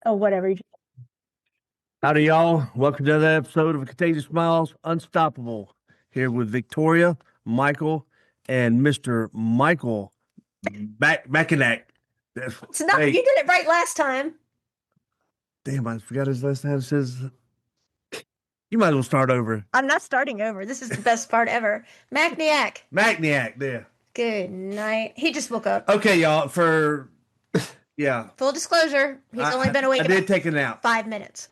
Oh, whatever. Howdy, y'all. Welcome to another episode of Contagious Smiles Unstoppable. Here with Victoria, Michael, and Mr. Michael Mackniak. It's not, you Hey, did it right last time. damn, I forgot his last name. It says, you might as well start over. I'm not starting over. This is the best part ever. Mackniak. Mackniak, there. Good night. He just woke up. Okay, y'all, yeah, Full disclosure, he's only been I awake did about take a nap. 5 minutes.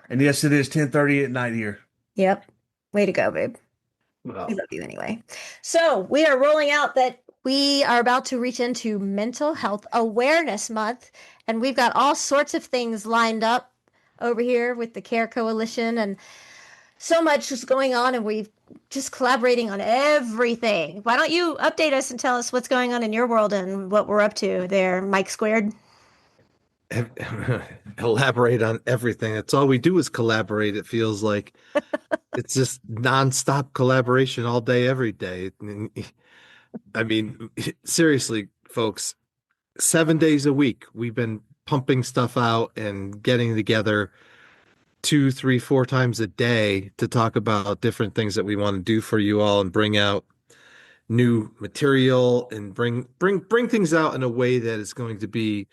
And yes, it is 10:30 at night here. Yep. Way to go, babe. We Well, love you anyway. So we are rolling out that we are about to reach into Mental Health Awareness Month, and we've got all sorts of things lined up over here with the Care Coalition, and so much is going on, and we've just collaborating on everything. Why don't you update us and tell us what's going on in your world and what we're up to there, Mike Squared? Elaborate on everything. That's all we do is collaborate. It feels like it's just nonstop collaboration all day, every day. I mean, seriously, folks, 7 days a week, we've been pumping stuff out and getting together two, three, four times a day to talk about different things that we want to do for you all and bring out new material and bring things out in a way that is going to be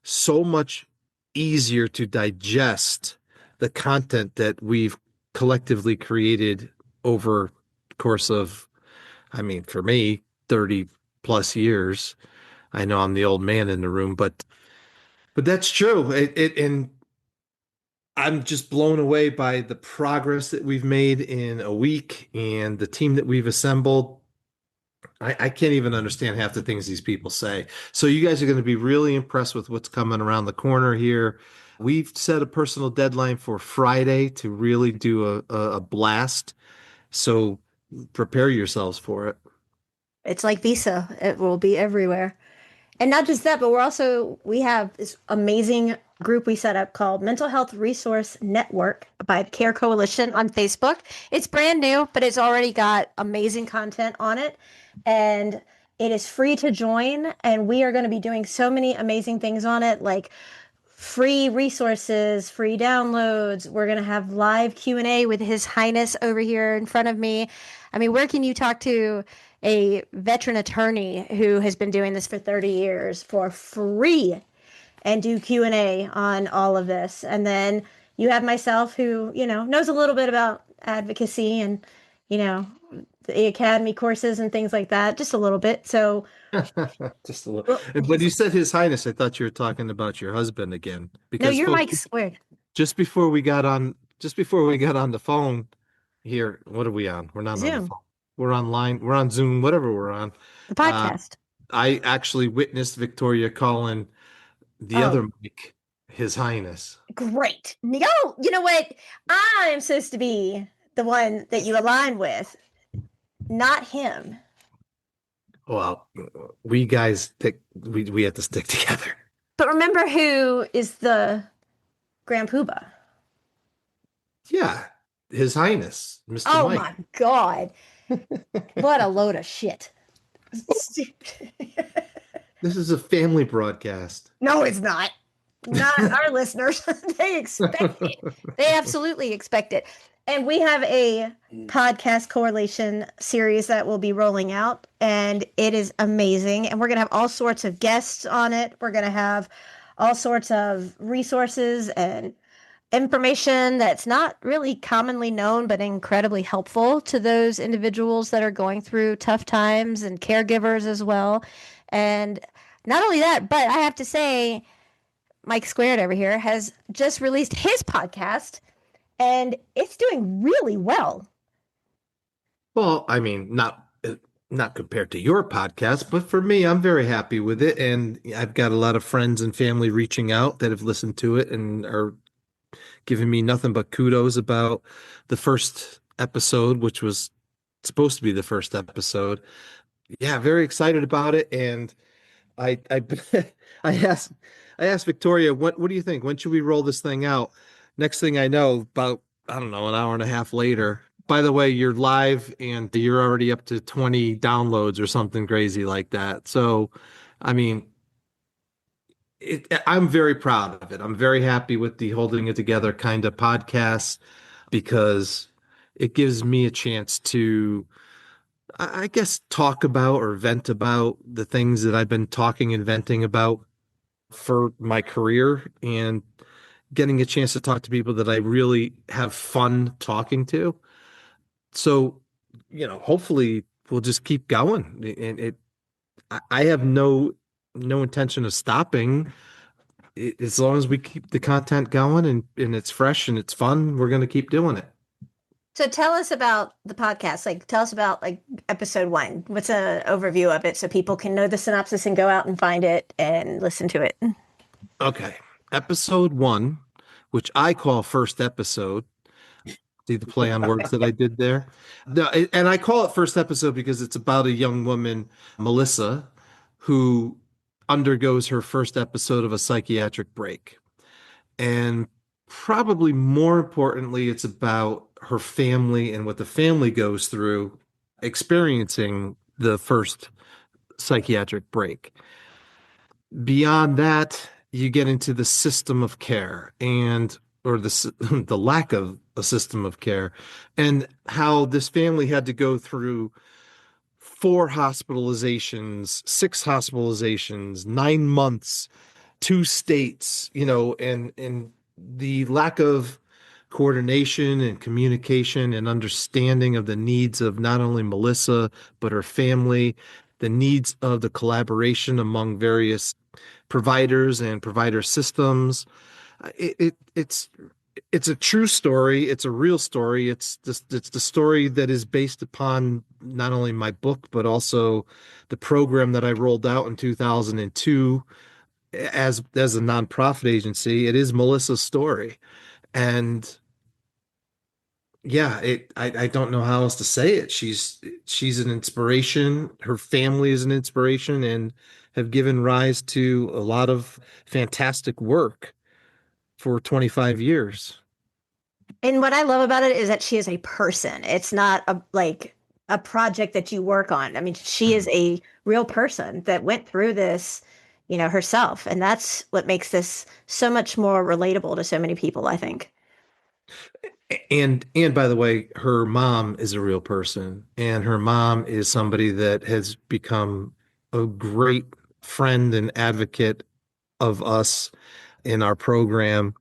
so much easier to digest the content that we've collectively created over the course of, I mean, for me, 30 plus years. I know I'm the old man in the room, but that's true. And I'm just blown away by the progress that we've made in a week and the team that we've assembled. I can't even understand half the things these people say. So you guys are going to be really impressed with what's coming around the corner here. We've set a personal deadline for Friday to really do a blast. So prepare yourselves for it. It's like Visa. It will be everywhere. And not just that, but we have this amazing group we set up called Mental Health Resource Network by the Care Coalition on Facebook. It's brand new, but it's already got amazing content on it. And it is free to join. And we are going to be doing so many amazing things on it, like free resources, free downloads. We're going to have live Q&A with His Highness over here in front of me. I mean, where can you talk to a veteran attorney who has been doing this for 30 years for free and do Q&A on all of this? And then you have myself who, knows a little bit about advocacy and, you know, the academy courses and things like that, just a little bit. So, Just a little. well, And when you said His Highness, I thought you were talking about your husband again. no, Because you're folks, Mike Squared. just before we got on the phone here, what are we on? We're not on the Zoom, phone. We're online. We're on Zoom, whatever we're on. the Uh, podcast. I actually witnessed Victoria calling the Oh, other Mike His Highness. great. No, you know what? I'm supposed to be the one that you align with, not him. Well, we guys we have to stick together. But remember who is the Grand Poobah? Yeah, His Highness, Mr. Oh Mike. my God. What a load of shit. This is a family broadcast. No, it's not. Not our listeners. They expect it. They absolutely expect it. And we have a podcast correlation series that will be rolling out, and it is amazing. And we're going to have all sorts of guests on it. We're going to have all sorts of resources and information that's not really commonly known, but incredibly helpful to those individuals that are going through tough times and caregivers as well. And not only that, but I have to say, Mike Squared over here has just released his podcast and it's doing really well. Well, I mean, not compared to your podcast, but for me, I'm very happy with it, and I've got a lot of friends and family reaching out that have listened to it and are giving me nothing but kudos about the first episode, which was supposed to be the first episode. Yeah, very excited about it, and I I asked I asked Victoria, what do you think? When should we roll this thing out? Next thing I know, about I don't know, an hour and a half later. By the way, you're live and you're already up to 20 downloads or something crazy like that. So, I mean, I'm very proud of it. I'm very happy with the Holding It Together kind of podcast because it gives me a chance to, I guess, talk about or vent about the things that I've been talking and venting about for my career, and getting a chance to talk to people that I really have fun talking to. So, hopefully we'll just keep going. And I have no intention of stopping. As long as we keep the content going and it's fresh and it's fun, we're going to keep doing it. So tell us about the podcast. Like, tell us about like episode one. What's an overview of it so people can know the synopsis and go out and find it and listen to it? Okay. Episode one, which I call first episode. See the play on words that I did there? No, and I call it first episode because it's about a young woman, Melissa, who undergoes her first episode of a psychiatric break. And probably more importantly, it's about her family and what the family goes through experiencing the first psychiatric break. Beyond that, you get into the system of care and or the lack of a system of care, and how this family had to go through 4 hospitalizations, 6 hospitalizations, 9 months, 2 states, and the lack of coordination and communication and understanding of the needs of not only Melissa, but her family, the needs of the collaboration among various providers and provider systems. It's a true story. It's a real story. It's the story that is based upon not only my book, but also the program that I rolled out in 2002 as a nonprofit agency. It is Melissa's story. And yeah, I don't know how else to say it. She's an inspiration. Her family is an inspiration and have given rise to a lot of fantastic work for 25 years. And what I love about it is that she is a person. It's not a project that you work on. I mean, she is a real person that went through this, herself. And that's what makes this so much more relatable to so many people, I think. And by the way, her mom is a real person, and her mom is somebody that has become a great friend and advocate of us in our program.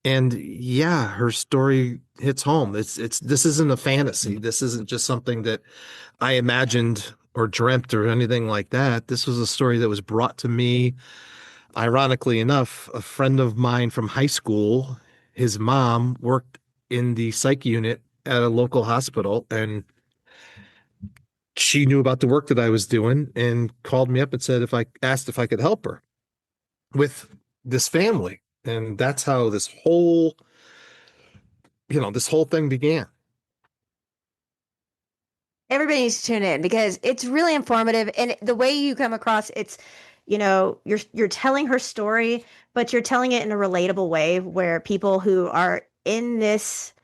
And yeah, her story hits home. It's this isn't a fantasy. This isn't just something that I imagined or dreamt or anything like that. This was a story that was brought to me. Ironically enough, a friend of mine from high school, his mom worked in the psych unit at a local hospital, and she knew about the work that I was doing and called me up and said if I asked if I could help her with this family. And that's how this whole thing began. Everybody needs to tune in because it's really informative. And the way you come across, you're telling her story, but you're telling it in a relatable way where people who are in this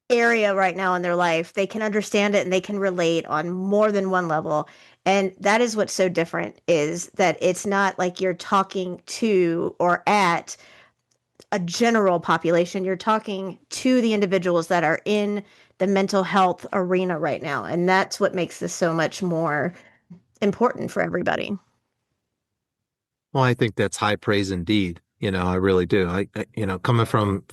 area right now in their life, they can understand it and they can relate on more than one level. And that is what's so different is that it's not like you're talking to or at a general population. You're talking to the individuals that are in the mental health arena right now. And that's what makes this so much more important for everybody. Well, I think that's high praise indeed. I really do. Coming from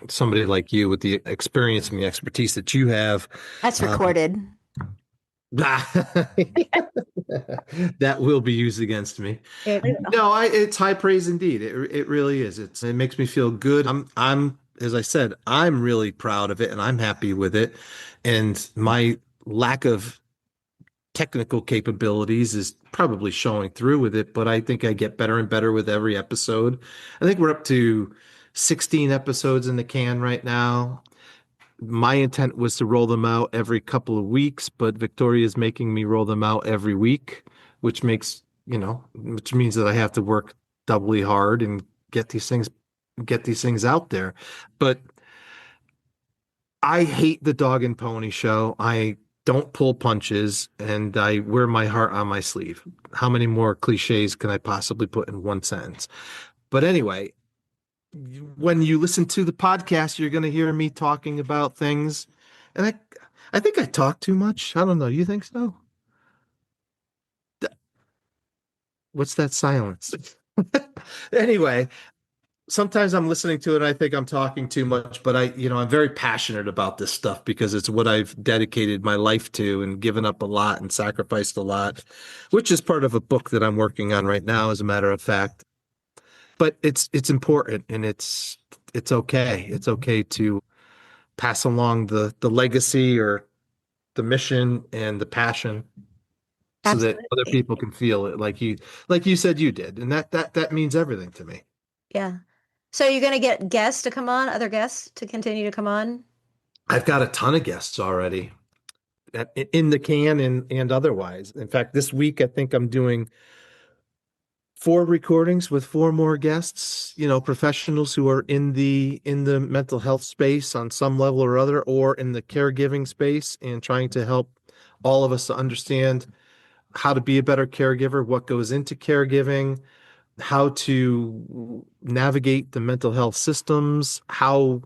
somebody like you with the experience and the expertise that you have, That's recorded. that will be used against me. No, it's high praise indeed. It really is. It makes me feel good. I'm as I said, I'm really proud of it and I'm happy with it. And my lack of technical capabilities is probably showing through with it, but I think I get better and better with every episode. I think we're up to 16 episodes in the can right now. My intent was to roll them out every couple of weeks, but Victoria is making me roll them out every week, which which means that I have to work doubly hard and get these things out there. But I hate the dog and pony show. I don't pull punches, and I wear my heart on my sleeve. How many more cliches can I possibly put in one sentence? But anyway, when you listen to the podcast, you're going to hear me talking about things, and I think I talk too much. I don't know. You think so? What's that silence? Anyway, sometimes I'm listening to it and I think I'm talking too much, but I'm very passionate about this stuff because it's what I've dedicated my life to and given up a lot and sacrificed a lot, which is part of a book that I'm working on right now, as a matter of fact. But it's important, and it's okay. It's okay to pass along the legacy or the mission and the passion so that other Absolutely. people can feel it like you said you did. And that means everything to me. Yeah. So you're going to get guests to come on, other guests to continue to come on? I've got a ton of guests already in the can and otherwise. In fact, this week I think I'm doing 4 recordings with 4 more guests, professionals who are in the mental health space on some level or other, or in the caregiving space, and trying to help all of us to understand how to be a better caregiver, what goes into caregiving, how to navigate the mental health systems, how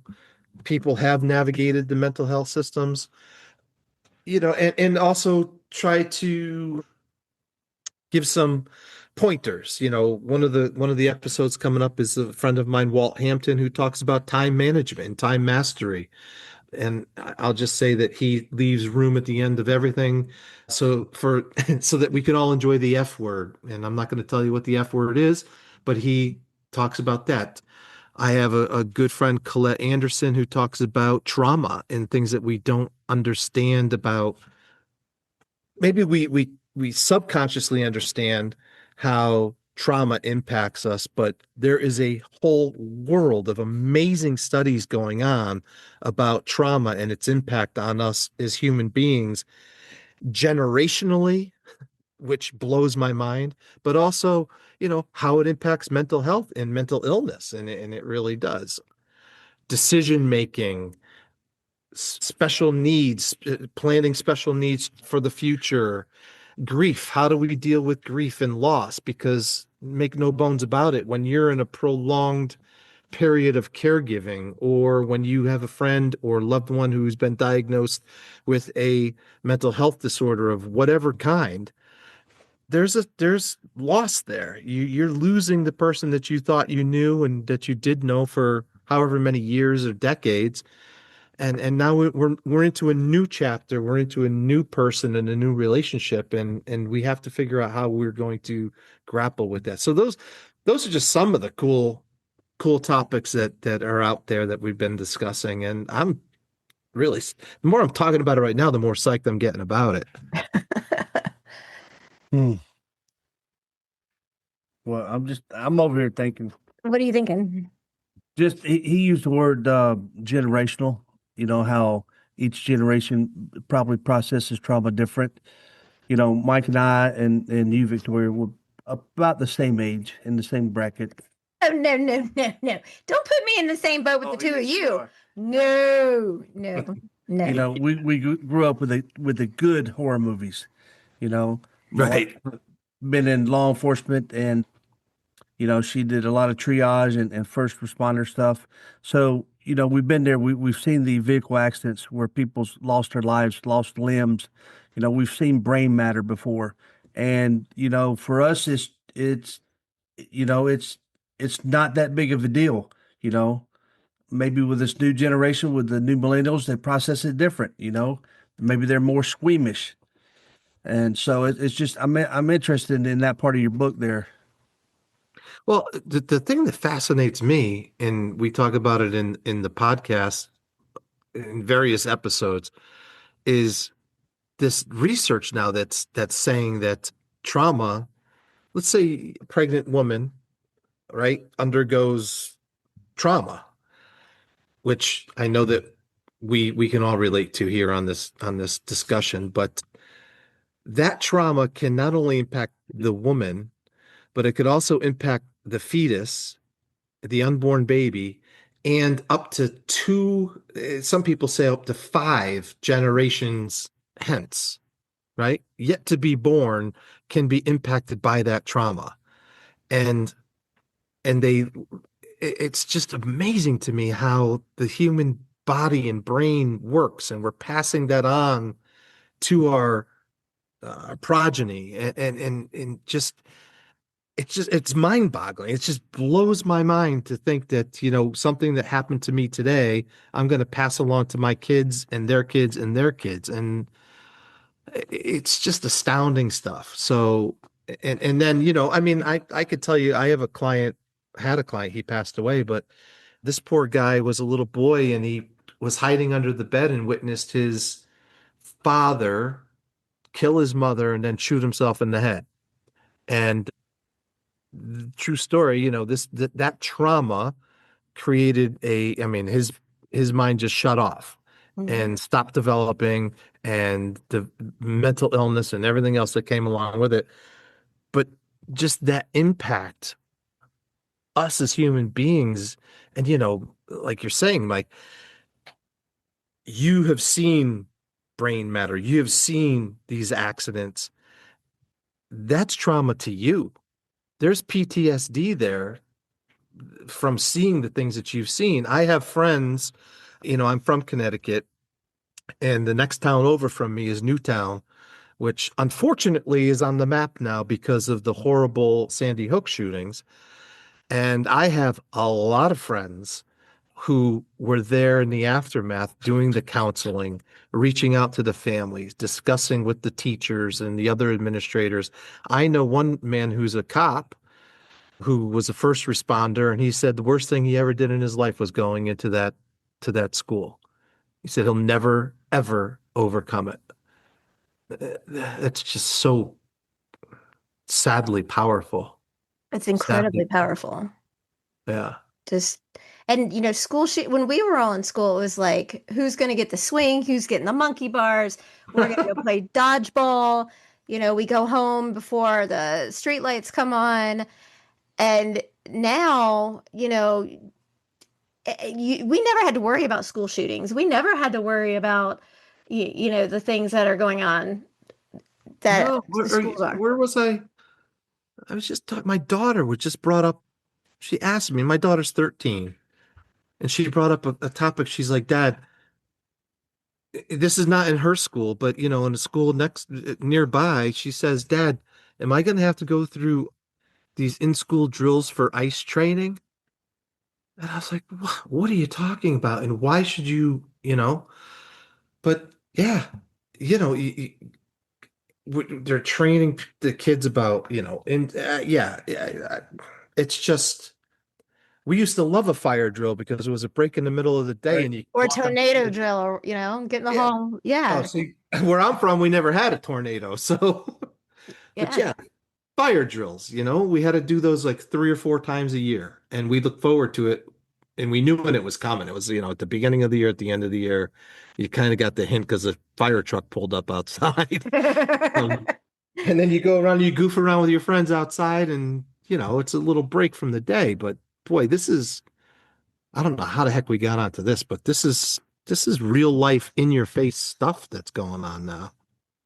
people have navigated the mental health systems, and also try to give some pointers. One of the episodes coming up is a friend of mine, Walt Hampton, who talks about time management and time mastery. And I'll just say that he leaves room at the end of everything so that we can all enjoy the F word. And I'm not going to tell you what the F word is, but he talks about that. I have a good friend, Colette Anderson, who talks about trauma and things that we don't understand about. Maybe we subconsciously understand how trauma impacts us, but there is a whole world of amazing studies going on about trauma and its impact on us as human beings generationally, which blows my mind, but also, how it impacts mental health and mental illness. And it really does. Decision making, special needs, planning special needs for the future, grief. How do we deal with grief and loss? Because make no bones about it, when you're in a prolonged period of caregiving, or when you have a friend or loved one who's been diagnosed with a mental health disorder of whatever kind, there's loss there. You're losing the person that you thought you knew and that you did know for however many years or decades. And now we're into a new chapter. We're into a new person and a new relationship, and we have to figure out how we're going to grapple with that. So those are just some of the cool topics that are out there that we've been discussing. And I'm really, the more I'm talking about it right now, the more psyched I'm getting about it. Hmm. Well, I'm over here thinking, What are you thinking? just he used the word generational, how each generation probably processes trauma different. Mike and I and you, Victoria, were about the same age, in the same bracket. Oh, no, no, no, no. Don't put me in the same boat with the two of you. No, no, no. We grew up with the good horror movies. Mark Right. been in law enforcement, and she did a lot of triage and first responder stuff. So, we've been there. We've seen the vehicle accidents where people's lost their lives, lost limbs. We've seen brain matter before. And, for us, it's it's not that big of a deal. You know, Maybe with this new generation, with the new millennials, they process it different. Maybe they're more squeamish. And so it's just, I'm interested in that part of your book there. Well, the thing that fascinates me, and we talk about it in the podcast in various episodes, is this research now that's saying that trauma, let's say a pregnant woman, right, undergoes trauma, which I know that we can all relate to here on this discussion, but that trauma can not only impact the woman, but it could also impact the fetus, the unborn baby, and up to some people say up to 5 generations hence, right? Yet to be born can be impacted by that trauma. And it's just amazing to me how the human body and brain works, and we're passing that on to our progeny, and just it's mind-boggling. It just blows my mind to think that, something that happened to me today, I'm going to pass along to my kids and their kids and their kids, and it's just astounding stuff. So, and then, I mean, I could tell you, I have a client, had a client, he passed away, but this poor guy was a little boy, and he was hiding under the bed and witnessed his father kill his mother and then shoot himself in the head. And true story, that trauma created I mean, his mind just shut off Mhm. and stopped developing, and the mental illness and everything else that came along with it. But just that impact us as human beings, and like you're saying, Mike, you have seen brain matter, you have seen these accidents. That's trauma to you. There's PTSD there from seeing the things that you've seen. I have friends, I'm from Connecticut, and the next town over from me is Newtown, which unfortunately is on the map now because of the horrible Sandy Hook shootings. And I have a lot of friends who were there in the aftermath doing the counseling, reaching out to the families, discussing with the teachers and the other administrators. I know one man who's a cop who was a first responder, and he said the worst thing he ever did in his life was going into that school. He said he'll never ever overcome it. That's just so sadly powerful. It's Sadly, incredibly powerful. yeah. Just and school shoot when we were all in school, it was like who's going to get the swing, who's getting the monkey bars. We're going to go play dodgeball. We go home before the street lights come on. And now, we never had to worry about school shootings. We never had to worry about, the things that are going on that No, the schools are. where was I? I was just talking. My daughter was just brought up. She asked me. My daughter's 13, and she brought up a topic. She's like, "Dad, this is not in her school, but in a school next nearby." She says, "Dad, am I going to have to go through these in-school drills for ICE training?" And I was like, what are you talking about? And why should you? But yeah, they're training the kids about, and yeah, it's just, we used to love a fire drill because it was a break in the middle of the day, Right. and you Or a walk out. tornado drill, or, get in the Yeah. hall. Oh, Yeah. see, where I'm from, we never had a tornado. So, but Yeah. yeah, fire drills, we had to do those like 3 or 4 times a year, and we look forward to it. And we knew when it was coming. It was, at the beginning of the year, at the end of the year, you kind of got the hint because a fire truck pulled up outside. Um, and then you go around, you goof around with your friends outside, and it's a little break from the day. But boy, I don't know how the heck we got onto this, but this is real life in your face stuff that's going on now.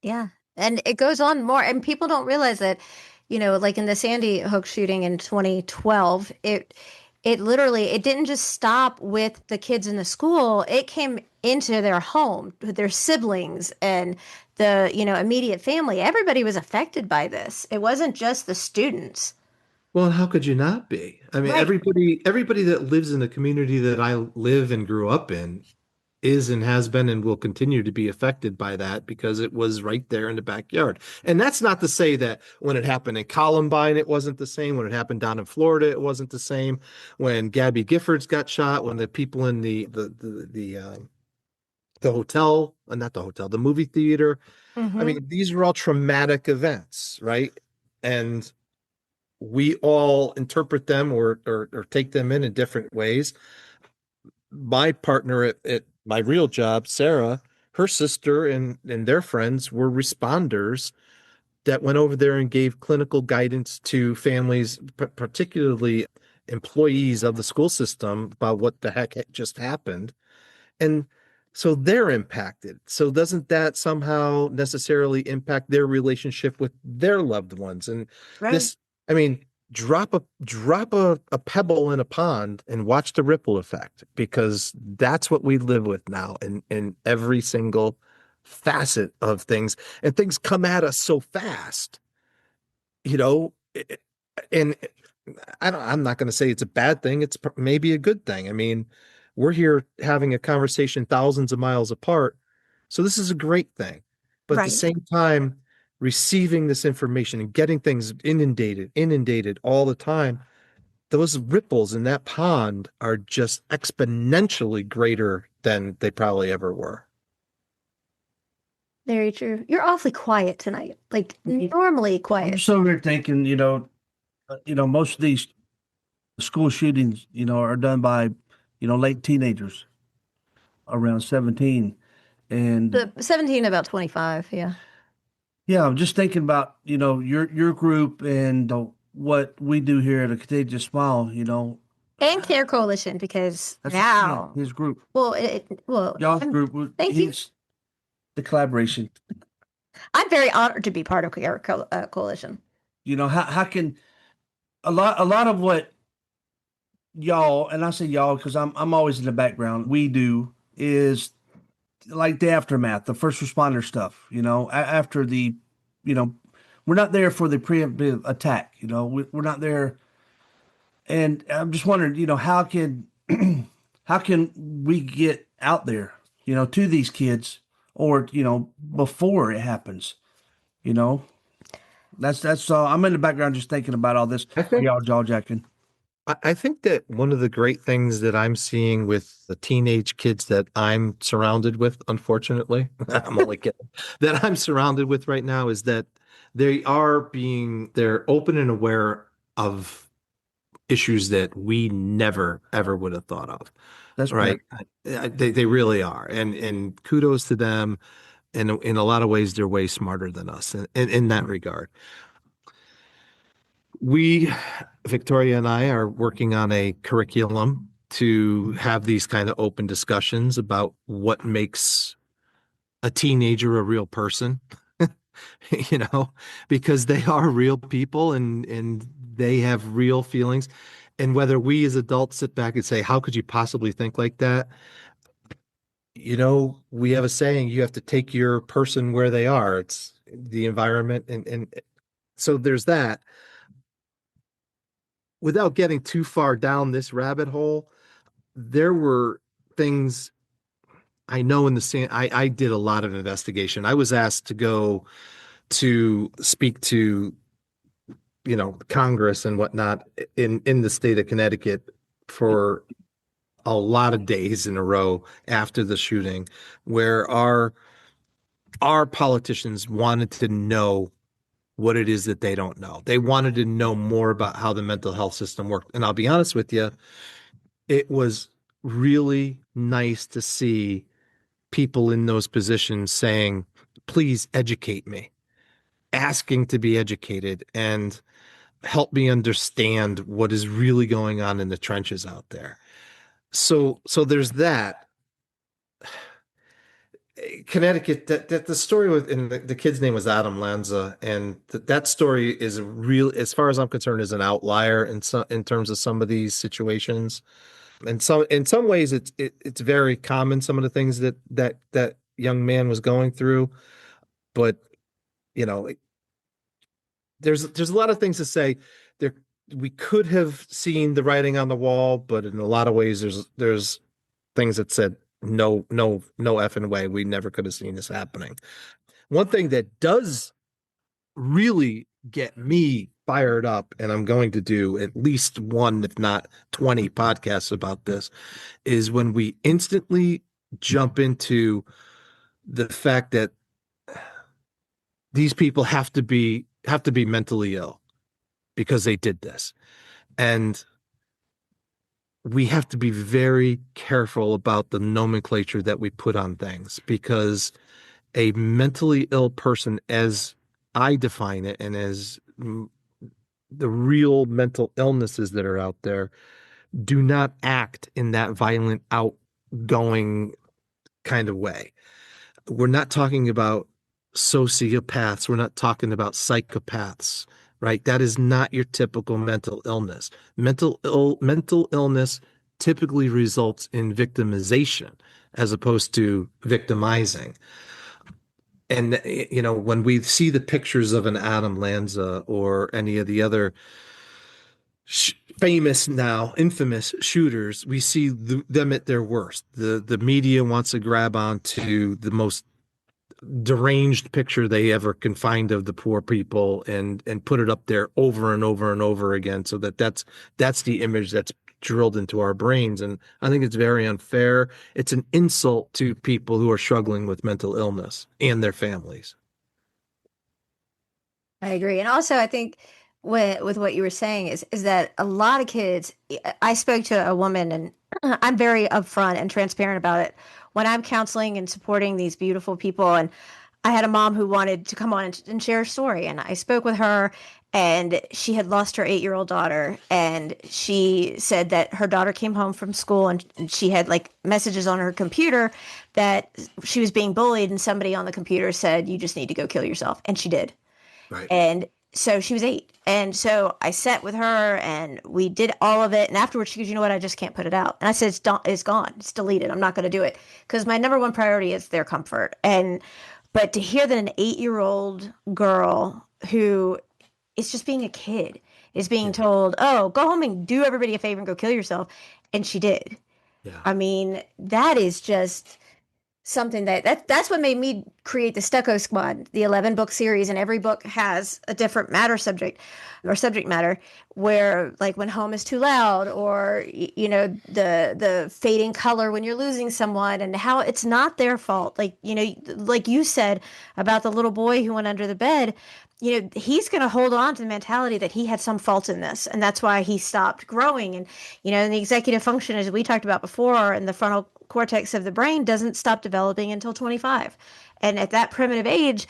Yeah. And it goes on more, and people don't realize that, like in the Sandy Hook shooting in 2012, it literally it didn't just stop with the kids in the school. It came into their home, with their siblings and the, immediate family. Everybody was affected by this. It wasn't just the students. Well, how could you not be? I mean, Right. everybody that lives in the community that I live and grew up in is and has been and will continue to be affected by that because it was right there in the backyard. And that's not to say that when it happened in Columbine, it wasn't the same. When it happened down in Florida, it wasn't the same. When Gabby Giffords got shot, when the people in the hotel, not the hotel, the movie theater. I Hmm. mean, these are all traumatic events, right? And we all interpret them or take them in different ways. My partner at my real job, Sarah, her sister and their friends were responders that went over there and gave clinical guidance to families, particularly employees of the school system, about what the heck just happened. And so they're impacted. So doesn't that somehow necessarily impact their relationship with their loved ones? And Right. this, I mean, drop a pebble in a pond and watch the ripple effect, because that's what we live with now in every single facet of things. And things come at us so fast, you know, and I'm not going to say it's a bad thing. It's maybe a good thing. I mean, we're here having a conversation thousands of miles apart. So this is a great thing. But at the Right. same time, receiving this information and getting things inundated all the time, those ripples in that pond are just exponentially greater than they probably ever were. Very true. You're awfully quiet tonight. Like Mhm. normally I'm quiet. just over here thinking, most of these school shootings, are done by, late teenagers around 17. And The 17 about 25, yeah. yeah, I'm just thinking about, your group and what we do here at a Contagious Smile, And Care Coalition because that's now, his group. well, Y'all's group, thank you. he's the collaboration. I'm very honored to be part of Coalition. How can a lot of what y'all, and I say y'all because I'm always in the background, we do is like the aftermath, the first responder stuff, after you know, we're not there for the preemptive attack, we're not there. And I'm just wondering, how can we get out there, to these kids or, before it happens, you know, that's I'm in the background just thinking about all this, I think y'all jaw jacking. I think that one of the great things that I'm seeing with the teenage kids that I'm surrounded with, unfortunately, I'm only kidding, that I'm surrounded with right now is that they're open and aware of issues that we never ever would have thought of, That's great. right? They really are, and kudos to them. And in a lot of ways, they're way smarter than us in that regard. We, Victoria and I, are working on a curriculum to have these kind of open discussions about what makes a teenager a real person, you know, because they are real people and they have real feelings. And whether we as adults sit back and say, how could you possibly think like that? We have a saying, you have to take your person where they are. It's the environment. And so there's that. Without getting too far down this rabbit hole, there were things I know in the same. I did a lot of investigation. I was asked to go to speak to, Congress and whatnot in the state of Connecticut for a lot of days in a row after the shooting, where our politicians wanted to know what it is that they don't know. They wanted to know more about how the mental health system worked. And I'll be honest with you, it was really nice to see people in those positions saying, please educate me, asking to be educated and help me understand what is really going on in the trenches out there. So there's that. Connecticut, that the story with, and the kid's name was Adam Lanza, and that story is real, as far as I'm concerned, is an outlier in terms of some of these situations. And so in some ways it's very common, some of the things that young man was going through. But you know, there's a lot of things to say. There we could have seen the writing on the wall, but in a lot of ways there's things that said no, no, no effing way. We never could have seen this happening. One thing that does really get me fired up, and I'm going to do at least one, if not 20 podcasts about this, is when we instantly jump into the fact that these people have to be mentally ill because they did this. And we have to be very careful about the nomenclature that we put on things, because a mentally ill person, as I define it, and as the real mental illnesses that are out there, do not act in that violent, outgoing, kind of way. We're not talking about sociopaths. We're not talking about psychopaths, right? That is not your typical mental illness. Mental illness typically results in victimization as opposed to victimizing. And when we see the pictures of an Adam Lanza or any of the other famous now infamous shooters, we see them at their worst. The media wants to grab onto the most deranged picture they ever can find of the poor people and put it up there over and over and over again, so that's the image that's drilled into our brains. And I think it's very unfair. It's an insult to people who are struggling with mental illness and their families. I agree. And also, I think with what you were saying is that a lot of kids, I spoke to a woman and I'm very upfront and transparent about it when I'm counseling and supporting these beautiful people. And I had a mom who wanted to come on and share a story. And I spoke with her, and she had lost her 8-year-old daughter. And she said that her daughter came home from school and she had like messages on her computer that she was being bullied. And somebody on the computer said, "You just need to go kill yourself." And she did. Right. And so she was 8. And so I sat with her and we did all of it. And afterwards, she goes, "You know what? I just can't put it out." And I said, it's gone. It's deleted. I'm not going to do it because my number one priority is their comfort. But to hear that an 8-year-old girl who is just being a kid is being Yeah. told, "Oh, go home and do everybody a favor and go kill yourself." And she did. Yeah. I mean, that is just something that's what made me create the Stucco Squad, the 11 book series, and every book has a different matter subject or subject matter where like when home is too loud or the fading color when you're losing someone and how it's not their fault. Like, like you said about the little boy who went under the bed, he's going to hold on to the mentality that he had some fault in this and that's why he stopped growing. And and the executive function, as we talked about before, in the frontal cortex of the brain doesn't stop developing until 25. And at that primitive age,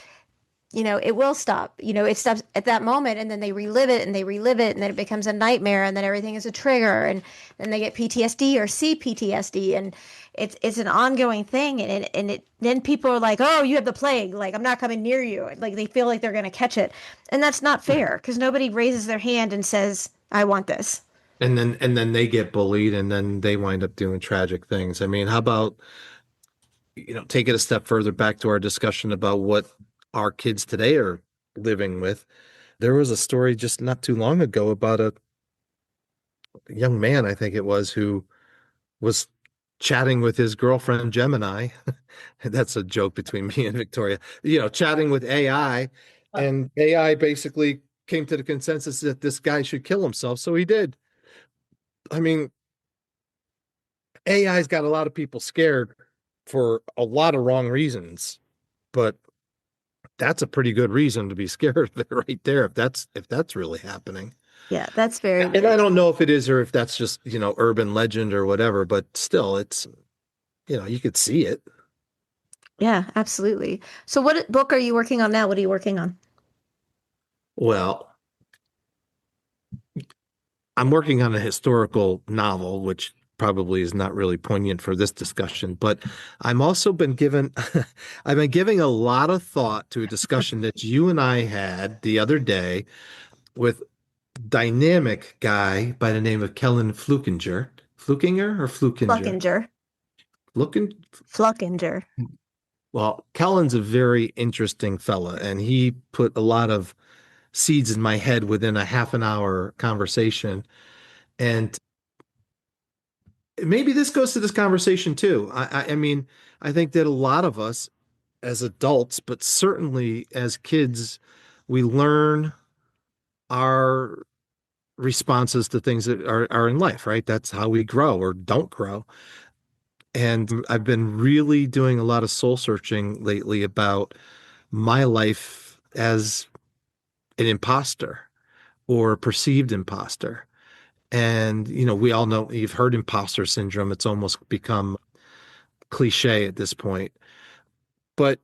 it will stop. It stops at that moment and then they relive it and they relive it and then it becomes a nightmare and then everything is a trigger and then they get PTSD or CPTSD and it's an ongoing thing and then people are like, "Oh, you have the plague. Like I'm not coming near you." Like they feel like they're going to catch it. And that's not fair because nobody raises their hand and says, "I want this." And then they get bullied and then they wind up doing tragic things. I mean, how about, take it a step further back to our discussion about what our kids today are living with. There was a story just not too long ago about a young man, I think it was, who was chatting with his girlfriend Gemini. That's a joke between me and Victoria. Chatting with AI, and AI basically came to the consensus that this guy should kill himself, so he did. I mean, AI's got a lot of people scared for a lot of wrong reasons, but that's a pretty good reason to be scared right there if that's really happening. Yeah, that's very, And I don't know if it is or if that's just, urban legend or whatever, but still it's, you could see it. yeah, absolutely. So what book are you working on now? What are you working on? Well, I'm working on a historical novel, which probably is not really poignant for this discussion, but I'm also been given, I've been giving a lot of thought to a discussion that you and I had the other day with dynamic guy by the name of Kellen Flukinger. Flukinger or Flukinger? Fluckinger. Looking, Fluckinger. well, Kellen's a very interesting fella, and he put a lot of seeds in my head within a half an hour conversation. And maybe this goes to this conversation too. I mean, I think that a lot of us as adults, but certainly as kids, we learn our responses to things that are in life, right? That's how we grow or don't grow. And I've been really doing a lot of soul searching lately about my life as an imposter or a perceived imposter. And, we all know you've heard imposter syndrome. It's almost become cliche at this point, but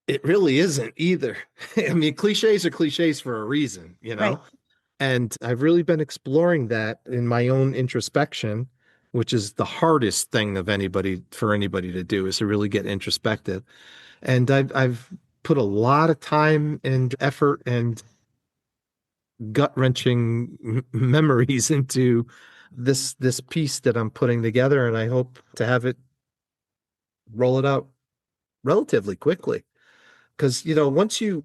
it really isn't either. I mean, cliches are cliches for a reason. Right. And I've really been exploring that in my own introspection which is the hardest thing for anybody to do, is to really get introspective. And I've put a lot of time and effort and gut-wrenching memories into this piece that I'm putting together, and I hope to have it roll it out relatively quickly. Because, once you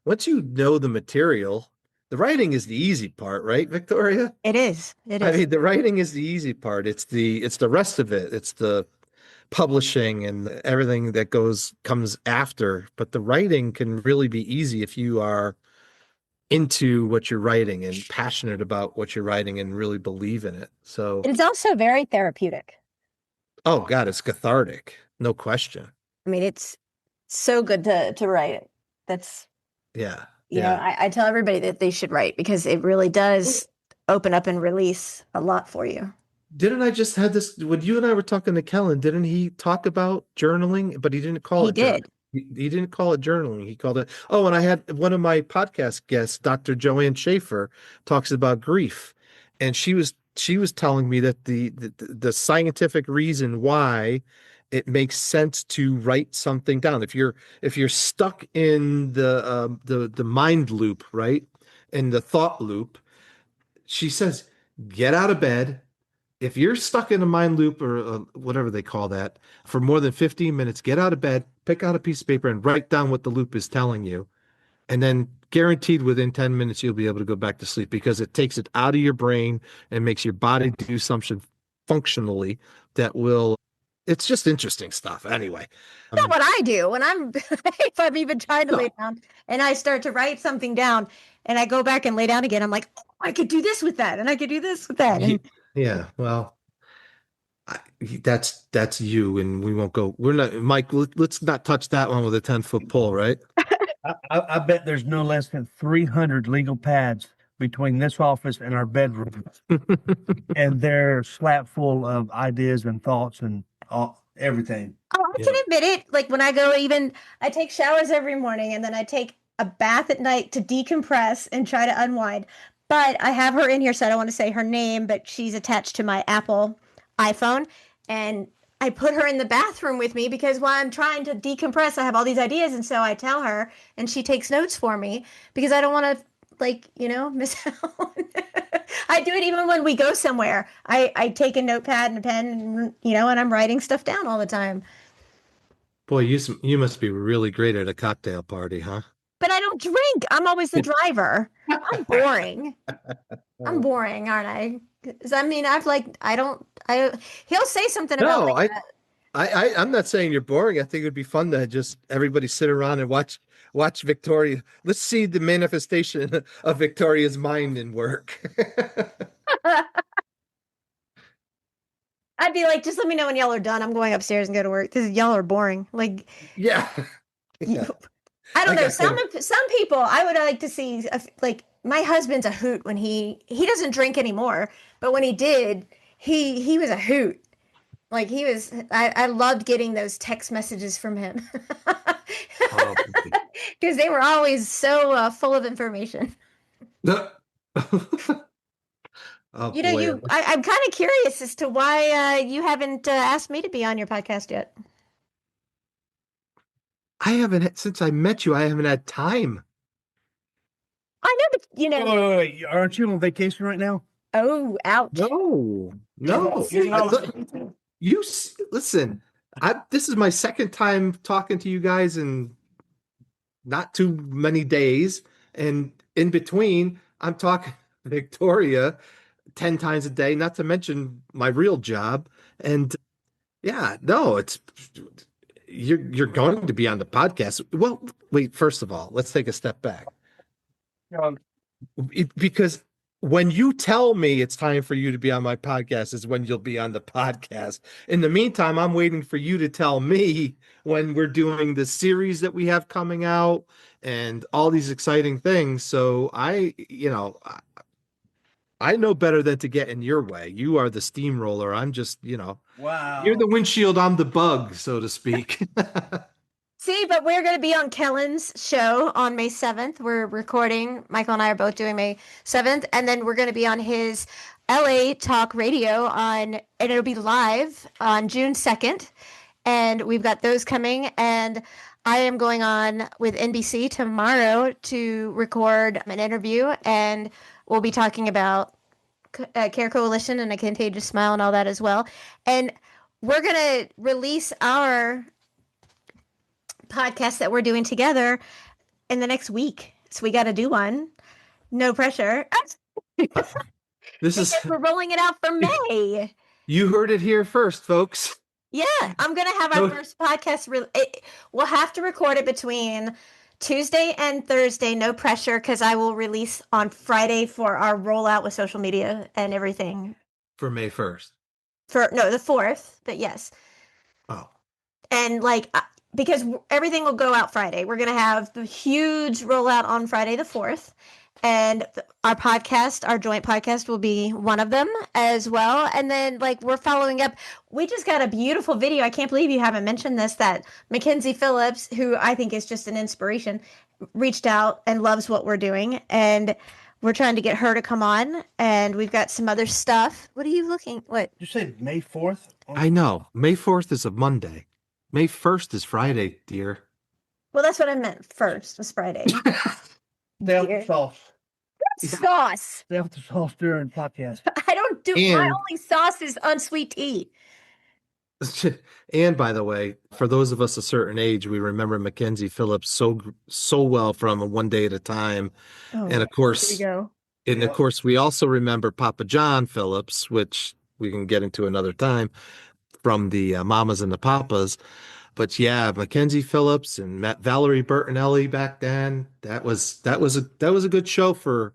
know the material, the writing is the easy part, right, Victoria? It is. It I is. mean, the writing is the easy part. It's the rest of it. It's the publishing and everything that comes after. But the writing can really be easy if you are into what you're writing and passionate about what you're writing and really believe in it. So, It's also very therapeutic. oh God, it's cathartic, no question. I mean, it's so good to write it. That's, Yeah, you know, yeah. I tell everybody that they should write because it really does open up and release a lot for you. Didn't I just had this when you and I were talking to Kellen? Didn't he talk about journaling? But he didn't call He it journaling. did. He didn't call it journaling. He called it. Oh, and I had one of my podcast guests, Dr. Joanne Schaefer, talks about grief, and she was telling me that the scientific reason why it makes sense to write something down. If you're stuck in the mind loop, right, in the thought loop, she says, get out of bed. If you're stuck in a mind loop or whatever they call that for more than 15 minutes, get out of bed, pick out a piece of paper and write down what the loop is telling you. And then guaranteed within 10 minutes, you'll be able to go back to sleep because it takes it out of your brain and makes your body do something functionally that will, it's just interesting stuff. Anyway. Not what I do when I'm if I'm even trying to lay No, down and I start to write something down and I go back and lay down again, I'm like, oh, I could do this with that and I could do this with that. And yeah, well, that's you, and we won't go. We're not, Mike. Let's not touch that one with a 10-foot pole, right? I bet there's no less than 300 legal pads between this office and our bedroom, and they're slap full of ideas and thoughts and everything. oh, I can Yeah. admit it. Like when I go, even I take showers every morning and then I take a bath at night to decompress and try to unwind. But I have her in here, so I don't want to say her name, but she's attached to my Apple iPhone. And I put her in the bathroom with me because while I'm trying to decompress, I have all these ideas. And so I tell her, and she takes notes for me because I don't want to, like, miss out. I do it even when we go somewhere. I take a notepad and a pen, and I'm writing stuff down all the time. Boy, you must be really great at a cocktail party, huh? But I don't drink. I'm always the driver. I'm boring. I'm boring, aren't I? 'Cause, I mean, he'll say something about No, like, I'm not saying you're boring. I think it'd be fun to just everybody sit around and watch Victoria. Let's see the manifestation of Victoria's mind and work. I'd be like, just let me know when y'all are done. I'm going upstairs and go to work. This y'all are boring. Like, Yeah. Yeah. I don't I know. got some. Some people I would like to see. Like my husband's a hoot when he doesn't drink anymore, but when he did, he was a hoot. Like he was. I loved getting those text messages from him Oh, boy. because they were always so full of information. Oh You know, boy. I'm kind of curious as to why you haven't asked me to be on your podcast yet. I haven't since I met you, I haven't had time. I know, but Wait. Aren't you on vacation right now? oh, ouch. No, no. You're I not- thought- listen, this is my second time talking to you guys in not too many days. And in between, I'm talking to Victoria 10 times a day, not to mention my real job. And yeah, no, you're going to be on the podcast. Well, wait, first of all, let's take a step back. Because when you tell me it's time for you to be on my podcast is when you'll be on the podcast. In the meantime, I'm waiting for you to tell me when we're doing the series that we have coming out and all these exciting things. So I know better than to get in your way. You are the steamroller. I'm just, Wow. you're the windshield, I'm the bug, so to speak. See, but we're going to be on Kellen's show on May 7th. We're recording. Michael and I are both doing May 7th. And then we're going to be on his LA Talk Radio and it'll be live on June 2nd. And we've got those coming. And I am going on with NBC tomorrow to record an interview, and we'll be talking about Care Coalition and a Contagious Smile and all that as well. And we're going to release our podcast that we're doing together in the next week. So we got to do one. No pressure. This is We're rolling it out for May. you heard it here first, folks. Yeah, I'm gonna have our first podcast. We'll have to record it between Tuesday and Thursday. No pressure, because I will release on Friday for our rollout with social media and everything. For May 1st. For no, the 4th, but yes. Oh. And because everything will go out Friday, we're gonna have the huge rollout on Friday the 4th. And our podcast, our joint podcast, will be one of them as well. And then, we're following up. We just got a beautiful video. I can't believe you haven't mentioned this, that Mackenzie Phillips, who I think is just an inspiration, reached out and loves what we're doing. And we're trying to get her to come on. And we've got some other stuff. What are you looking? What? Did you say May 4th? I know. May 4th is a Monday. May 1st is Friday, dear. Well, that's what I meant. First was Friday. Stay off the sauce. Sauce. Stay off the sauce during podcast. I don't do my And- only sauce is unsweet tea. And by the way, for those of us a certain age, we remember Mackenzie Phillips so well from One Day at a Time. Oh, And of here course, we go. we also remember Papa John Phillips, which we can get into another time, from the Mamas and the Papas. But yeah, Mackenzie Phillips and Valerie Bertinelli back then, that was a good show for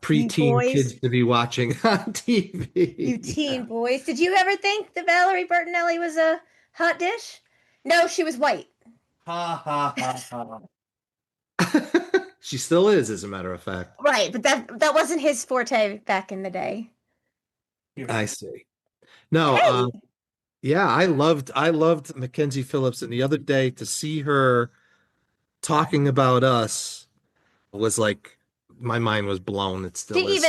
preteen boys. kids to be watching on TV. You teen boys. Did you ever think that Valerie Bertinelli was a hot dish? No, she was white. Ha ha ha ha. She still is, as a matter of fact. Right, but that wasn't his forte back in the day. I see. No, Hey. yeah, I loved Mackenzie Phillips, and the other day to see her talking about us was like my mind was blown. It still is.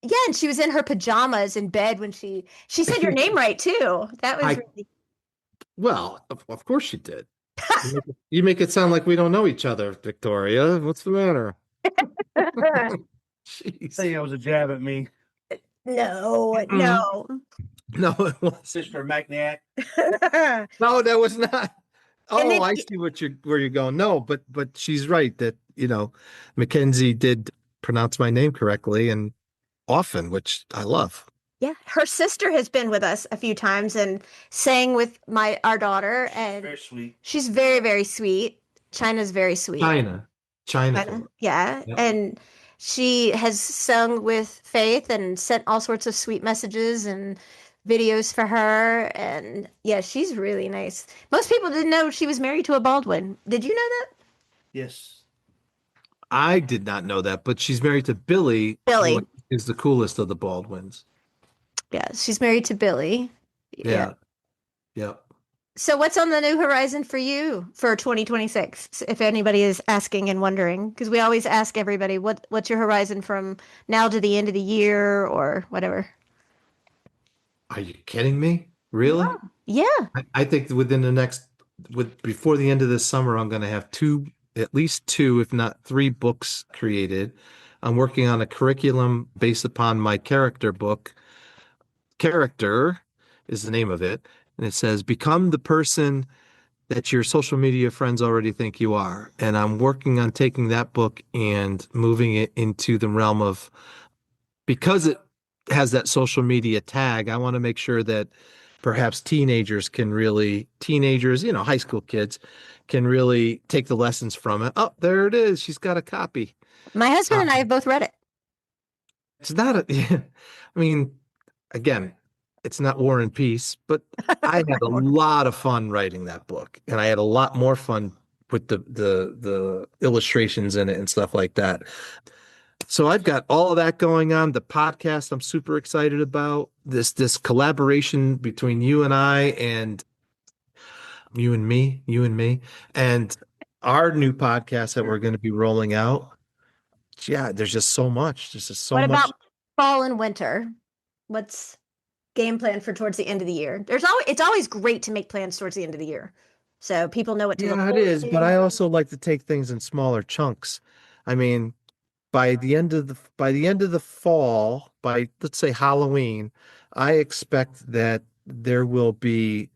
Yeah, and she was in her pajamas in bed when she said your name right too. That was really Well, of course she did. You make it sound like we don't know each other, Victoria. What's the matter? Jeez. Say it was a jab at me. No. No, it was Sister Mackniak. no, that was not. And then- Oh, I see where you're going. No, but she's right that Mackenzie did pronounce my name correctly and often, which I love. Yeah, her sister has been with us a few times and sang with our daughter, and Very sweet. she's very, very sweet. China's very sweet. China. Yeah. Yep. And she has sung with Faith and sent all sorts of sweet messages and videos for her. And yeah, she's really nice. Most people didn't know she was married to a Baldwin. Did you know that? Yes. I did not know that, but she's married to Billy. Billy. Who is the coolest of the Baldwins. Yeah, she's married to Billy. Yeah. Yep. So what's on the new horizon for you for 2026? If anybody is asking and wondering, because we always ask everybody, what's your horizon from now to the end of the year or whatever? Are you kidding me? Really? Yeah. I think before the end of this summer, I'm going to have at least two, if not three books created. I'm working on a curriculum based upon my character book. Character is the name of it. And it says, become the person that your social media friends already think you are. And I'm working on taking that book and moving it into the realm of, because it has that social media tag, I want to make sure that perhaps teenagers, high school kids can really take the lessons from it. Oh, there it is. She's got a copy. My husband and I have both read it. It's not again, it's not War and Peace, but I had a lot of fun writing that book, and I had a lot more fun with the illustrations in it and stuff like that. So I've got all of that going on. The podcast I'm super excited about. This collaboration between you and I, and you and me, and our new podcast that we're going to be rolling out. Yeah, there's just so much. There's just so What much. about fall and winter? What's game plan for towards the end of the year? It's always great to make plans towards the end of the year, so people know what to look Yeah, it forward is, but to. I also like to take things in smaller chunks. I mean, by the end of the fall, by let's say Halloween, I expect that there will be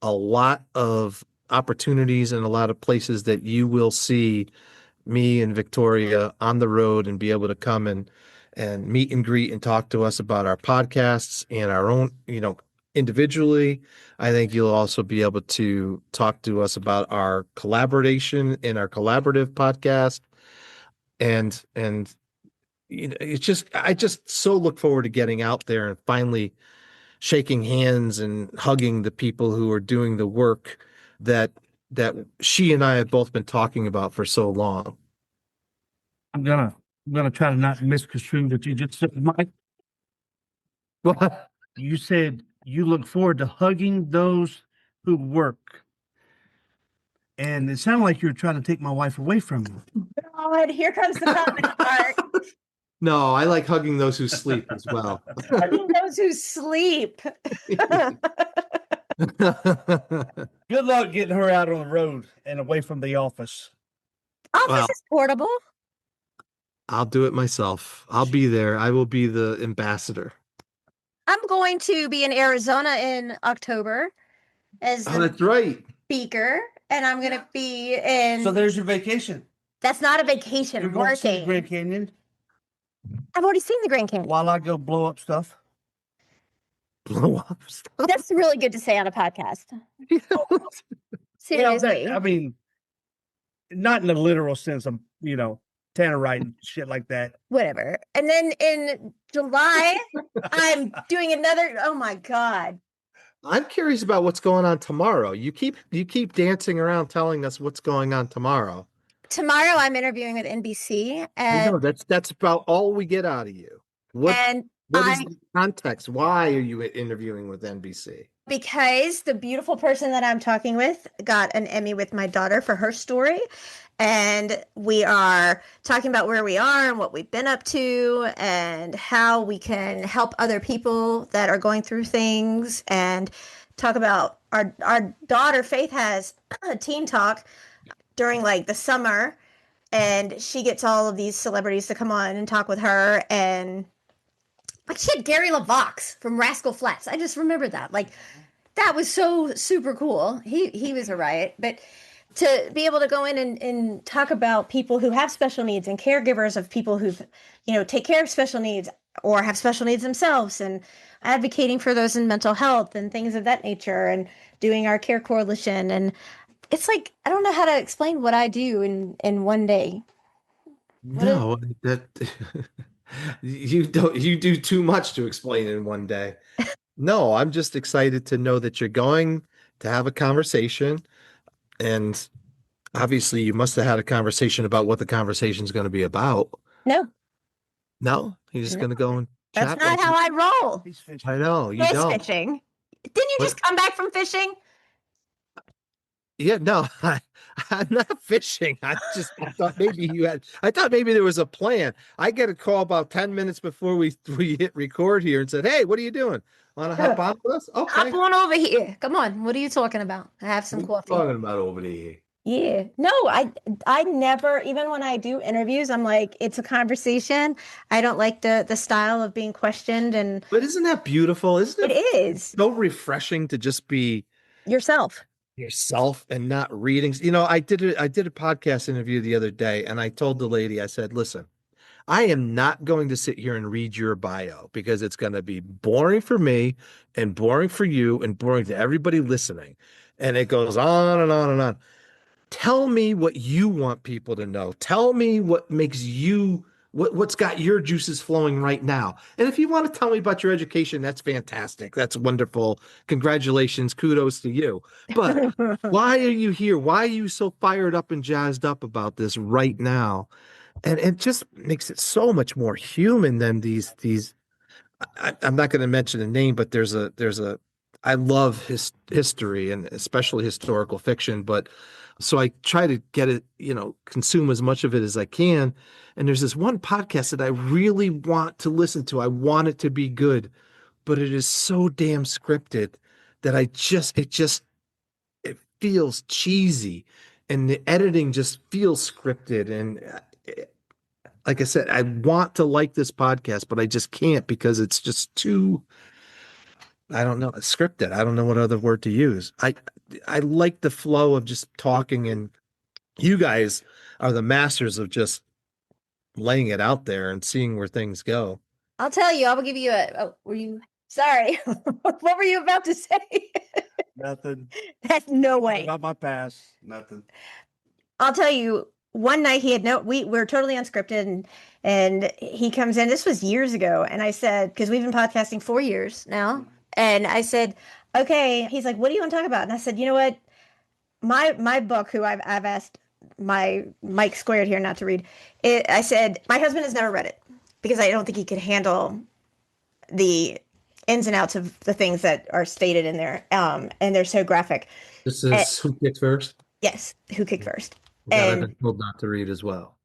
a lot of opportunities and a lot of places that you will see me and Victoria on the road and be able to come and meet and greet and talk to us about our podcasts and our own, individually. I think you'll also be able to talk to us about our collaboration in our collaborative podcast. And it's just I just so look forward to getting out there and finally shaking hands and hugging the people who are doing the work that that she and I have both been talking about for so long. I'm gonna try to not misconstrue what you just said, Mike. Well, You said you look forward to hugging those who work. And it sounded like you were trying to take my wife away from me. God, here comes the comedy part. no, I like hugging those who sleep as well. Hugging those who sleep. Good luck getting her out on the road and away from the office. Office Well, is portable. I'll do it myself. I'll be there. I will be the ambassador. I'm going to be in Arizona in October as Oh, the that's right. speaker, and I'm going to be in. So there's your vacation. That's not a vacation. You're I'm going to see the working. Grand Canyon I've already seen the Grand Canyon. while I go blow up stuff. Blow up stuff. That's really good to say on a podcast. Well, Seriously. I mean, not in the literal sense of, Tannerite and shit like that. Whatever. And then in July, I'm doing another. Oh my God. I'm curious about what's going on tomorrow. You keep dancing around telling us what's going on tomorrow. Tomorrow, I'm interviewing with NBC, I know and that's about all we get out of you. What is I the context? Why are you interviewing with NBC? because the beautiful person that I'm talking with got an Emmy with my daughter for her story. And we are talking about where we are and what we've been up to and how we can help other people that are going through things and talk about our daughter Faith has a teen talk during like the summer, and she gets all of these celebrities to come on and talk with her. And like she had Gary LaVox from Rascal Flatts. I just remember that. Like that was so super cool. He was a riot. But to be able to go in and talk about people who have special needs and caregivers of people who've, take care of special needs or have special needs themselves, and advocating for those in mental health and things of that nature, and doing our care coalition. And it's like, I don't know how to explain what I do in one day. No, that you do too much to explain in one day. No, I'm just excited to know that you're going to have a conversation, and obviously you must have had a conversation about what the conversation is going to be about. No, No, you're just going to go and that's chat. not how I roll. He's fishing. I know you Fish don't. fishing. Didn't you What? just come back from fishing? Yeah, no, I'm not fishing. I thought maybe I thought maybe there was a plan. I get a call about 10 minutes before we hit record here and said, "Hey, what are you doing? Want to hop on with us?" Okay. Hop on over here. Come on. What are you talking about? I have some What are you coffee. talking about over there? Yeah. No, I never, even when I do interviews, I'm like, it's a conversation. I don't like the style of being questioned, and But isn't that beautiful? Isn't it it is so refreshing to just be yourself. yourself and not reading? I did a podcast interview the other day, and I told the lady, I said, "Listen, I am not going to sit here and read your bio because it's going to be boring for me and boring for you and boring to everybody listening." And it goes on and on and on. Tell me what you want people to know. Tell me what makes you what's got your juices flowing right now. And if you want to tell me about your education, that's fantastic. That's wonderful. Congratulations. Kudos to you. But why are you here? Why are you so fired up and jazzed up about this right now? And it just makes it so much more human than these I'm not going to mention a name, but there's a I love history and especially historical fiction, but so I try to get it, consume as much of it as I can. And there's this one podcast that I really want to listen to. I want it to be good. but it is so damn scripted that it feels cheesy, and the editing just feels scripted. And like I said, I want to like this podcast, but I just can't because it's just too, I don't know, scripted. I don't know what other word to use. I like the flow of just talking, and you guys are the masters of just laying it out there and seeing where things go. I'll tell you, I will give you were you, sorry. What were you about to say? Nothing. That's no way. About my past. Nothing. I'll tell you, one night he had we're totally unscripted, and he comes in. This was years ago, and I said, because we've been podcasting 4 years now, and I said, okay. He's like, what do you want to talk about? And I said, you know what, my book, who I've asked my Mike Squared here not to read it. I said my husband has never read it because I don't think he could handle the ins and outs of the things that are stated in there, and they're so graphic. This Uh, is Who Kicked First? yes, who kicked first? That I've And been told not to read as well.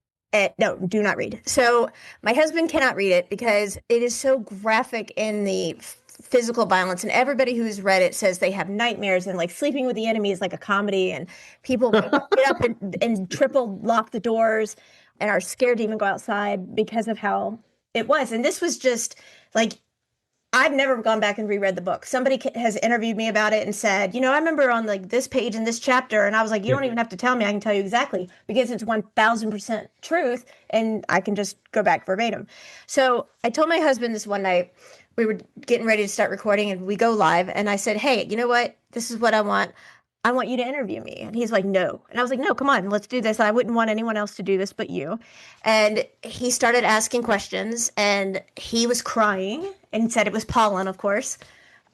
no, do not read. So my husband cannot read it because it is so graphic in the physical violence, and everybody who's read it says they have nightmares, and like Sleeping with the Enemy is like a comedy, and people get up and triple lock the doors and are scared to even go outside because of how it was. And this was just like, I've never gone back and reread the book. Somebody has interviewed me about it and said, I remember on like this page in this chapter, and I was like, you don't even have to tell me. I can tell you exactly because it's 1000% truth, and I can just go back verbatim. So I told my husband this one night. We were getting ready to start recording, and we go live, and I said, hey, you know what? This is what I want. I want you to interview me. And he's like, no. And I was like, no, come on, let's do this. I wouldn't want anyone else to do this but you. And he started asking questions, and he was crying and said it was pollen, of course.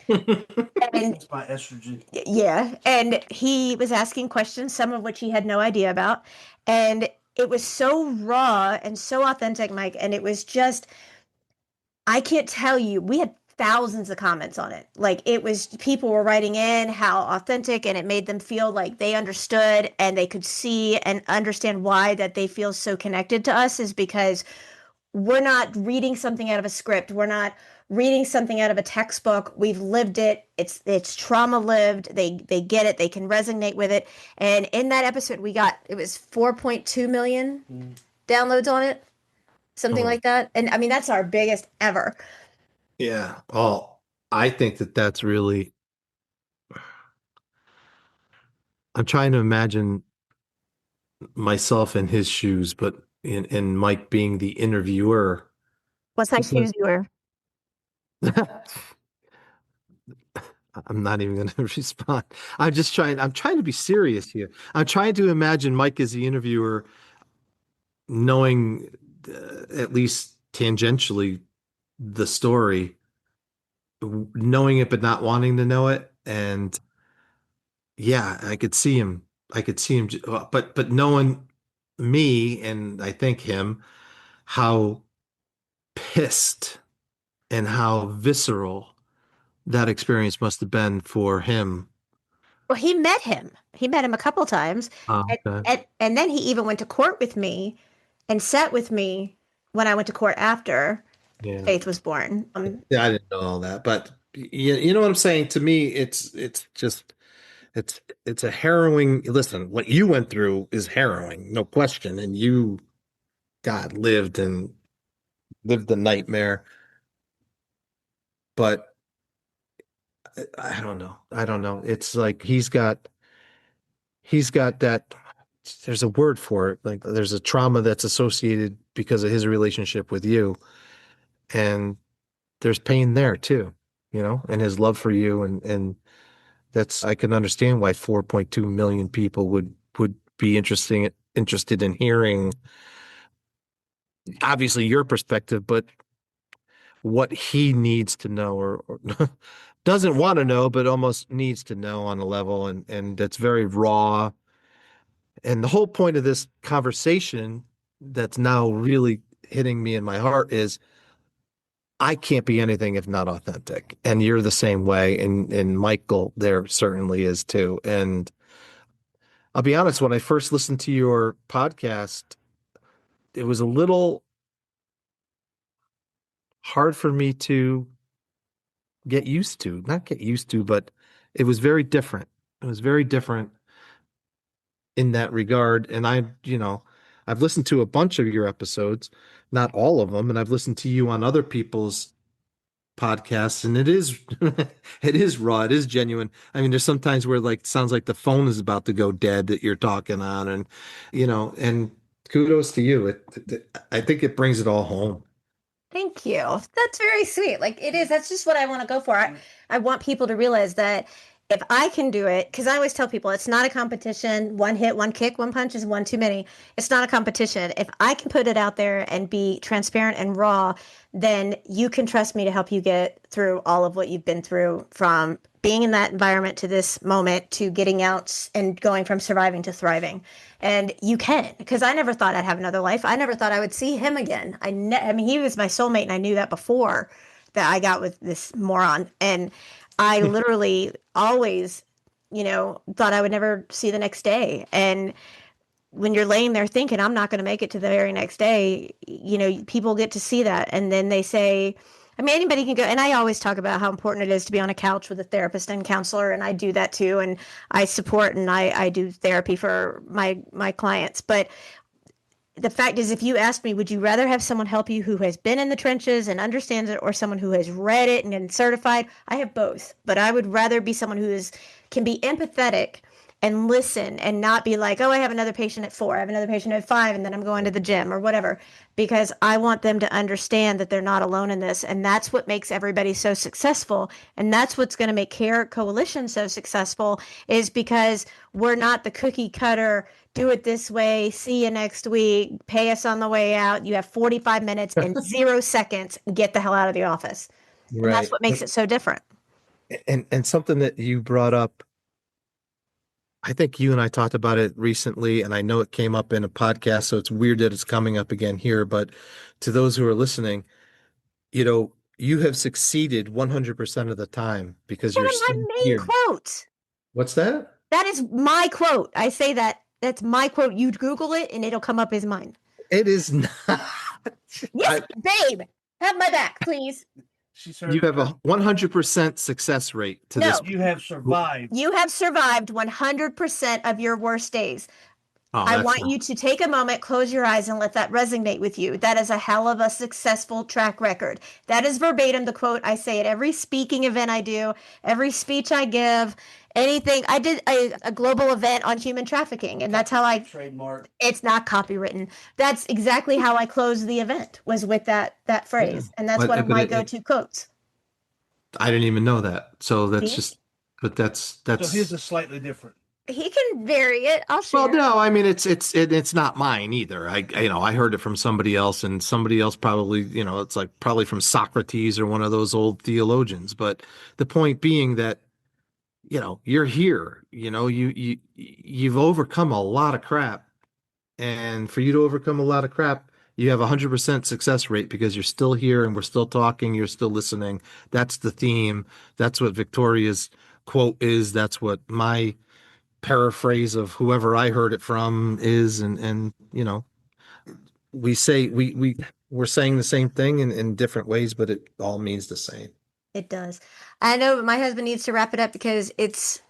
And It's my estrogen. yeah, and he was asking questions, some of which he had no idea about. And it was so raw and so authentic, Mike. And it was just, I can't tell you, we had thousands of comments on it. Like, it was, people were writing in how authentic, and it made them feel like they understood and they could see and understand why that they feel so connected to us, is because we're not reading something out of a script. We're not reading something out of a textbook. We've lived it. It's trauma lived. They get it. They can resonate with it. And in that episode, it was 4.2 million downloads on it, something Oh. like that. And I mean, that's our biggest ever. Yeah. Oh, I think that that's really, I'm trying to imagine myself in his shoes, but in Mike being the interviewer. What size shoes you wear? I'm not even going to respond. I'm trying to be serious here. I'm trying to imagine Mike as the interviewer, knowing at least tangentially the story, knowing it but not wanting to know it. And yeah, I could see him, but knowing me, and I think him, how pissed and how visceral that experience must have been for him. Well, he met him. He met him a couple times. And, Okay. and then he even went to court with me and sat with me when I went to court after Yeah. Faith was born. Yeah, I didn't know all that, but you know what I'm saying? To me, it's just it's a harrowing. Listen, what you went through is harrowing, no question, and you, God, lived the nightmare. But I don't know. I don't know. It's like he's got that. There's a word for it. Like there's a trauma that's associated because of his relationship with you, and there's pain there too, and his love for you, and that's, I can understand why 4.2 million people would be interested in hearing obviously your perspective, but what he needs to know, or doesn't want to know, but almost needs to know on a level, and that's very raw. And the whole point of this conversation that's now really hitting me in my heart is I can't be anything if not authentic. And you're the same way. And Michael there certainly is too. And I'll be honest, when I first listened to your podcast, it was a little hard for me to get used to. Not get used to, but it was very different. It was very different in that regard. And I've listened to a bunch of your episodes, not all of them, and I've listened to you on other people's podcasts, and it is it is raw, it is genuine. I mean, there's sometimes where like sounds like the phone is about to go dead that you're talking on, and and kudos to you. I think it brings it all home. Thank you. That's very sweet. Like it is. That's just what I want to go for. I want people to realize that if I can do it, because I always tell people it's not a competition. One hit, one kick, one punch is one too many. It's not a competition. If I can put it out there and be transparent and raw, then you can trust me to help you get through all of what you've been through from being in that environment to this moment to getting out and going from surviving to thriving. And you can, because I never thought I'd have another life. I never thought I would see him again. I mean, he was my soulmate, and I knew that before that I got with this moron. And I literally always, thought I would never see the next day. And when you're laying there thinking, I'm not going to make it to the very next day, people get to see that. And then they say, I mean, anybody can go. And I always talk about how important it is to be on a couch with a therapist and counselor. And I do that too. And I support and I do therapy for my clients. But the fact is, if you ask me, would you rather have someone help you who has been in the trenches and understands it, or someone who has read it and is certified? I have both, but I would rather be someone who can be empathetic and listen and not be like, oh, I have another patient at 4, I have another patient at 5, and then I'm going to the gym or whatever, because I want them to understand that they're not alone in this. And that's what makes everybody so successful. And that's what's going to make Care Coalition so successful, is because we're not the cookie cutter, do it this way, see you next week, pay us on the way out. You have 45 minutes and 0 seconds, get the hell out of the office. And that's Right. what makes it so different. And something that you brought up, I think you and I talked about it recently, and I know it came up in a podcast, so it's weird that it's coming up again here. But to those who are listening, you have succeeded 100% of the time because you're That's my still main here. quote. What's that? That is my quote. I say that. That's my quote. You Google it and it'll come up as mine. It is not. Yes, babe. Have my back, please. You have a 100% success rate to this. You have survived. You have survived 100% of your worst days. Oh, I that's want not- you to take a moment, close your eyes, and let that resonate with you. That is a hell of a successful track record. That is verbatim the quote. I say at every speaking event I do, every speech I give, anything. I did a global event on human trafficking, and that's how I Trademark. It's not copywritten. That's exactly how I closed the event, was with that phrase. And that's But- one of but my it- go-to quotes. I didn't even know that. So that's See? just, but that's So here's a slightly different. He can vary it. I'll share. well, no, I mean it's not mine either. I heard it from somebody else, and somebody else probably, it's like probably from Socrates or one of those old theologians. But the point being that, you're here, you've overcome a lot of crap. And for you to overcome a lot of crap, you have 100% success rate because you're still here and we're still talking, you're still listening. That's the theme. That's what Victoria's quote is. That's what my paraphrase of whoever I heard it from is. And we say we're saying the same thing in different ways, but it all means the same. It does. I know, but my husband needs to wrap it up because it's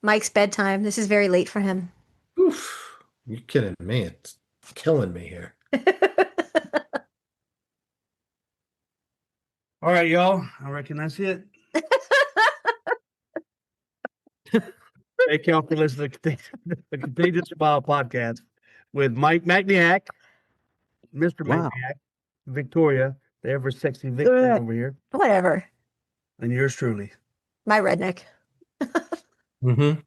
Mike's bedtime. This is very late for him. Oof, you're kidding me. It's killing me here. All right, y'all. I reckon that's it. Thank y'all for listening to the Contagious Smile podcast with Mike Mackniak, Mr. Wow. Mackniak, Victoria, the ever sexy Victor over here, Whatever. and yours truly. My redneck. Mm-hmm.